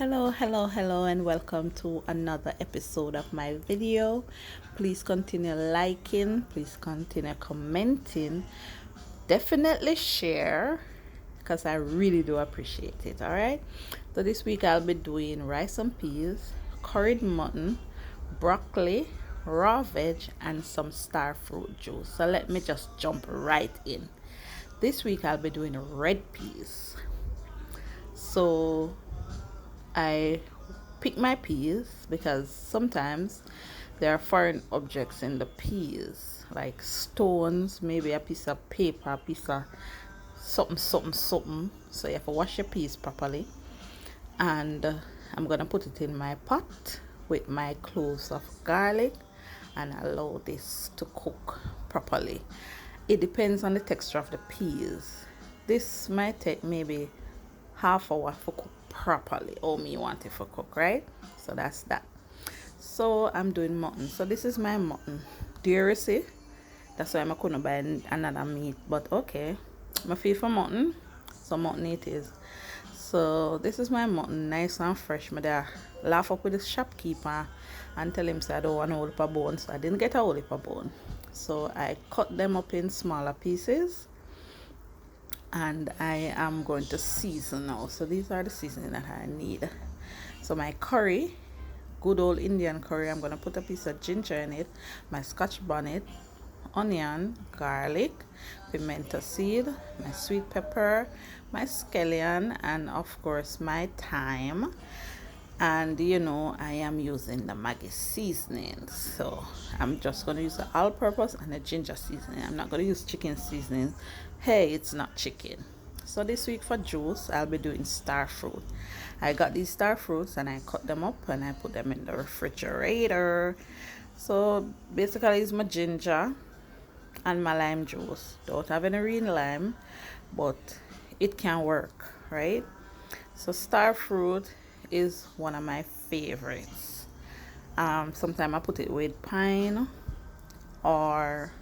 Hello, and welcome to another episode of my video. Please continue liking, please continue commenting, definitely share because I really do appreciate it. All right, so this week I'll be doing rice and peas, curried mutton, broccoli, raw veg, and some star fruit juice. So let me just jump right in. This week I'll be doing red peas. So I pick my peas because sometimes there are foreign objects in the peas, like stones, maybe a piece of paper, a piece of something. So you have to wash your peas properly. And I'm gonna put it in my pot with my cloves of garlic and allow this to cook properly. It depends on the texture of the peas. This might take maybe half hour for cook properly or me want it for cook, right? So that's that. So I'm doing mutton. So this is my mutton. Do you see? That's why I couldn't buy another meat. But okay. My feel for mutton. So mutton it is. So this is my mutton, nice and fresh. My dad laugh up with the shopkeeper and tell him say I don't want a whole heap of bone. So I didn't get a whole heap of bone. So I cut them up in smaller pieces and I am going to season now. So these are the seasoning that I need. So my curry, good old Indian curry, I'm going to put a piece of ginger in it, my scotch bonnet, onion, garlic, pimento seed, my sweet pepper, my scallion, and of course my thyme. And I am using the Maggi seasoning, so I'm just going to use the all-purpose and the ginger seasoning. I'm not going to use chicken seasoning. Hey, it's not chicken. So this week for juice I'll be doing star fruit. I got these star fruits and I cut them up and I put them in the refrigerator. So basically it's my ginger and my lime juice. Don't have any real lime, but it can work, right? So star fruit is one of my favorites. Sometimes I put it with pine or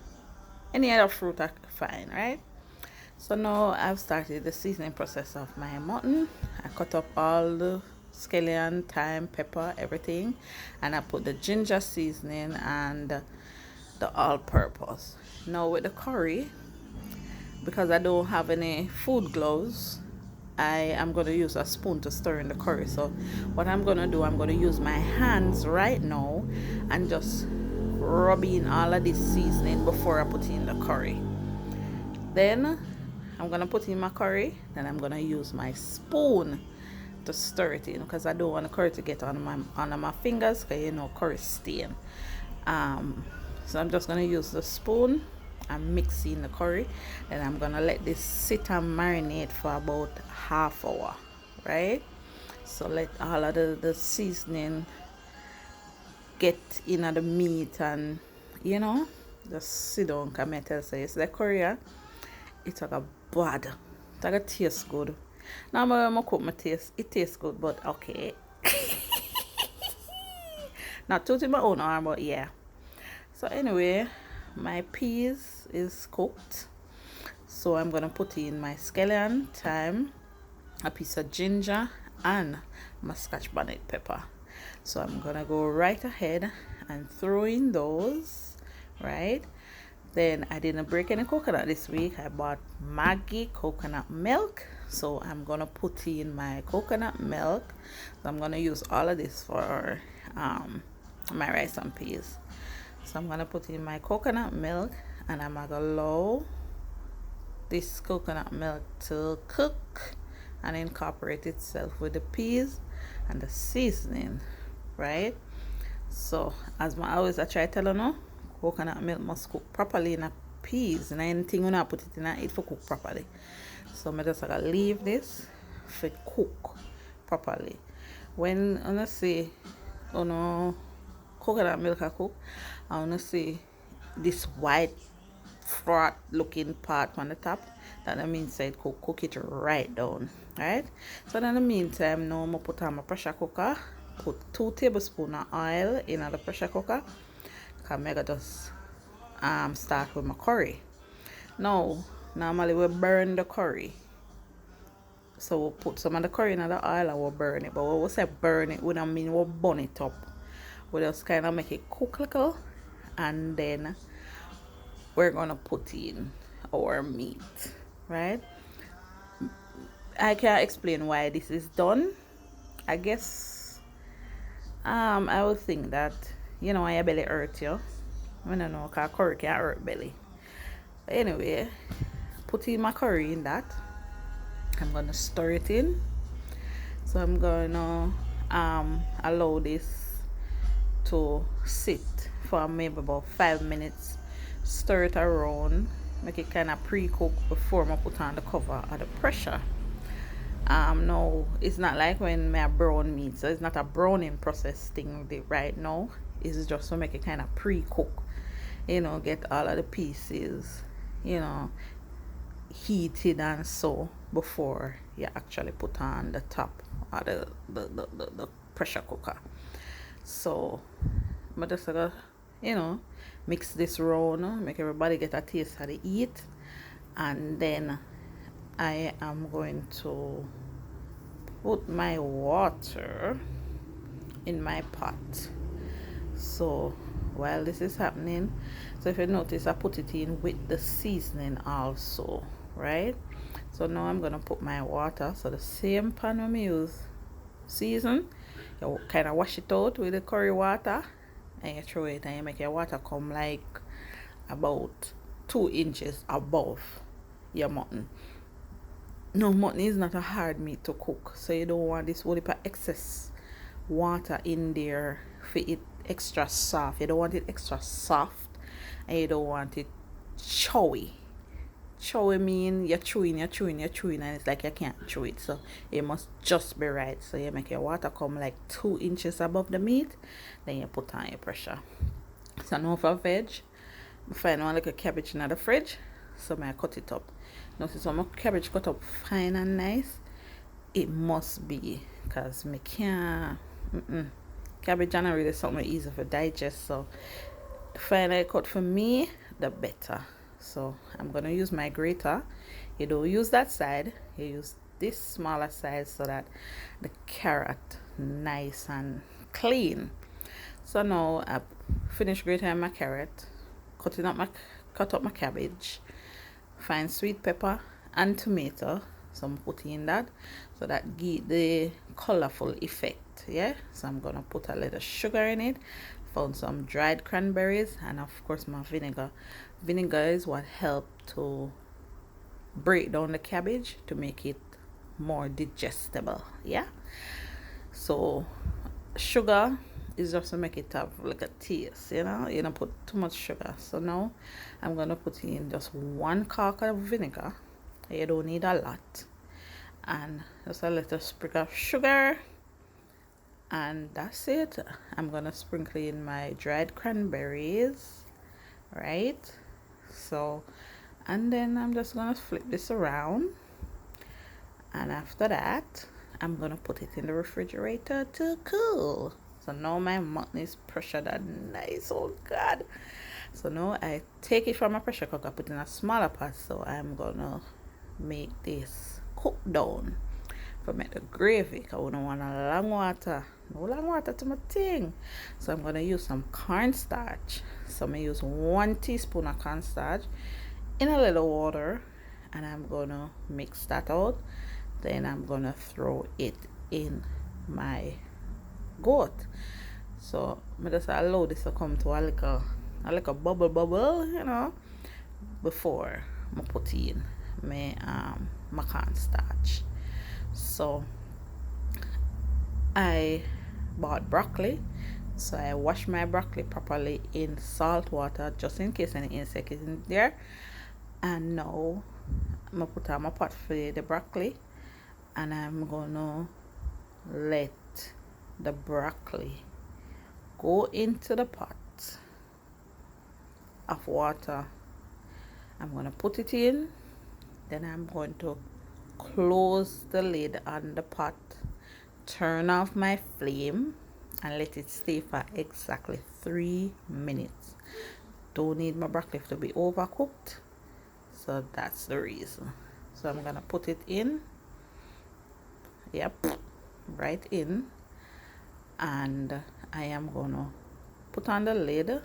any other fruit I find, right? So now I've started the seasoning process of my mutton. I cut up all the scallion, thyme, pepper, everything, and I put the ginger seasoning and the all-purpose. Now with the curry, because I don't have any food gloves, I am going to use a spoon to stir in the curry. So what I'm going to do, I'm going to use my hands right now and just rub in all of this seasoning before I put in the curry. Then I'm going to put in my curry. Then I'm going to use my spoon to stir it in because I don't want the curry to get on my fingers because curry stain. So I'm just going to use the spoon. I'm mixing the curry, and I'm gonna let this sit and marinate for about half hour, right? So let all of the seasoning get in the meat and just sit down. Come and tell say it's the curry. It's like a bad. It's like a taste good. Now I'm gonna cook my taste. It tastes good, but okay. Not tooting my own arm, but yeah. So anyway, my peas is cooked, so I'm gonna put in my scallion, thyme, a piece of ginger, and my scotch bonnet pepper. So I'm gonna go right ahead and throw in those, right? Then I didn't break any coconut this week. I bought Maggi coconut milk, so I'm gonna put in my coconut milk. So I'm gonna use all of this for my rice and peas. So I'm going to put in my coconut milk and I'm going to allow this coconut milk to cook and incorporate itself with the peas and the seasoning, right? So as I try to tell you now, coconut milk must cook properly in a peas and anything when I put it in it for cook properly. So I'm just going to leave this for cook properly. When I say, coconut milk I cook, I want to see this white froth looking part on the top. That means I cook it right down, right? So in the meantime, now I'm put on my pressure cooker, put 2 tablespoons of oil in the pressure cooker, because I'm gonna just start with my curry. Now normally we burn the curry So we'll put some of the curry in the oil and we'll burn it. But when we say burn it, we don't mean we'll burn it up. We just kind of make it cook a little, and then we're gonna put in our meat, right? I can't explain why this is done. I guess I would think that when your belly hurt you. I don't know, cause curry can hurt belly. But anyway, put in my curry in that. I'm gonna stir it in. So I'm gonna allow this to sit for maybe about 5 minutes. Stir it around, make it kind of pre-cook before I put on the cover or the pressure. No, it's not like when I brown meat, so it's not a browning process thing right now. It's just to make it kind of pre-cook, get all of the pieces, heated and so before you actually put on the top or the pressure cooker. So I'm just gonna mix this round, make everybody get a taste of the eat, and then I am going to put my water in my pot. So while this is happening, so if you notice, I put it in with the seasoning also, right? So now I'm gonna put my water. So the same pan when we use season, you kind of wash it out with the curry water, and you throw it, and you make your water come like about 2 inches above your mutton. No, mutton is not a hard meat to cook, so you don't want this whole heap of excess water in there for it extra soft. You don't want it extra soft, and you don't want it chewy. Chewy mean you're chewing, and it's like you can't chew it. So it must just be right. So you make your water come like 2 inches above the meat, then you put on your pressure. So now for veg, I find one little cabbage in the fridge, so I cut it up. Notice how my cabbage cut up fine and nice. It must be, because me can't. Cabbage is not really something easy for digest, so the finer cut for me, the better. So I'm gonna use my grater. You don't use that side, you use this smaller side so that the carrot nice and clean. So now I finished grating my carrot, cut up my cabbage, find sweet pepper and tomato. So I'm putting in that so that give the colorful effect. Yeah, so I'm gonna put a little sugar in it, found some dried cranberries, and of course my vinegar. Vinegar is what helped to break down the cabbage to make it more digestible. Yeah, so sugar is just to make it have like a taste, you don't put too much sugar. So now I'm gonna put in just 1 cork of vinegar. You don't need a lot, and just a little sprinkle of sugar, and that's it. I'm gonna sprinkle in my dried cranberries, right? So, and then I'm just gonna flip this around, and after that I'm gonna put it in the refrigerator to cool. So now my mutton is pressured and nice. Oh God. So now I take it from my pressure cooker, put it in a smaller pot. So I'm gonna make this cook down for make the gravy, because we don't want a long water. No long water to my thing. So I'm gonna use some cornstarch. So I'm gonna use 1 teaspoon of cornstarch in a little water, and I'm gonna mix that out. Then I'm gonna throw it in my goat. So I just allow this to come to a little bubble, before I put in my cornstarch. So I bought broccoli, so I wash my broccoli properly in salt water just in case any insect is in there. And now I'm gonna put on my pot for the broccoli, and I'm gonna let the broccoli go into the pot of water. I'm gonna put it in, then I'm going to close the lid on the pot, turn off my flame, and let it stay for exactly 3 minutes. Don't need my broccoli to be overcooked, so that's the reason. So I'm gonna put it in, Yep, right in. And I am gonna put on the lid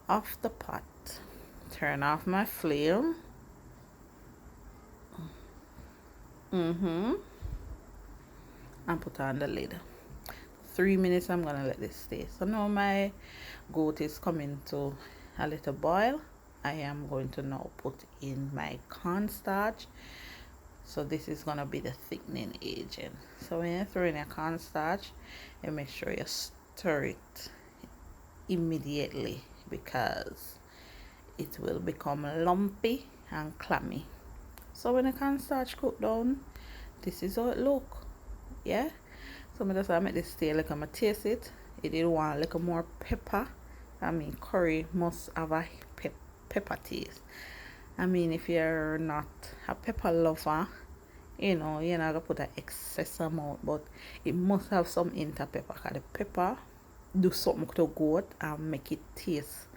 of the pot. Turn off my flame. And put on the lid. 3 minutes I'm gonna let this stay. So now my goat is coming to a little boil. I am going to now put in my cornstarch. So this is gonna be the thickening agent. So when you throw in your cornstarch, you make sure you stir it immediately because it will become lumpy and clammy. So when the cornstarch cook down, this is how it look. Yeah. So I just make this stay like I'm taste it. It did want a little more pepper. I mean curry must have a pepper taste. I mean if you're not a pepper lover, you're not gonna put an excess amount, but it must have some hint of pepper because the pepper do something to goat and make it taste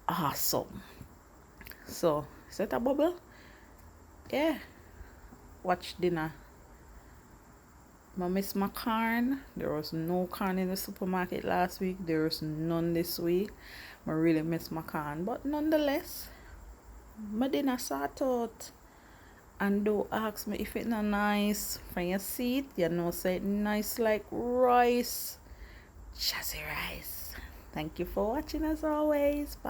awesome. So set a bubble. Yeah. Watch dinner. I miss my corn. There was no corn in the supermarket last week. There was none this week. I really miss my corn. But nonetheless, my dinner sort out. And don't ask me if it's not nice. From your seat, you know, say it nice like rice. Chassis rice. Thank you for watching as always. Bye.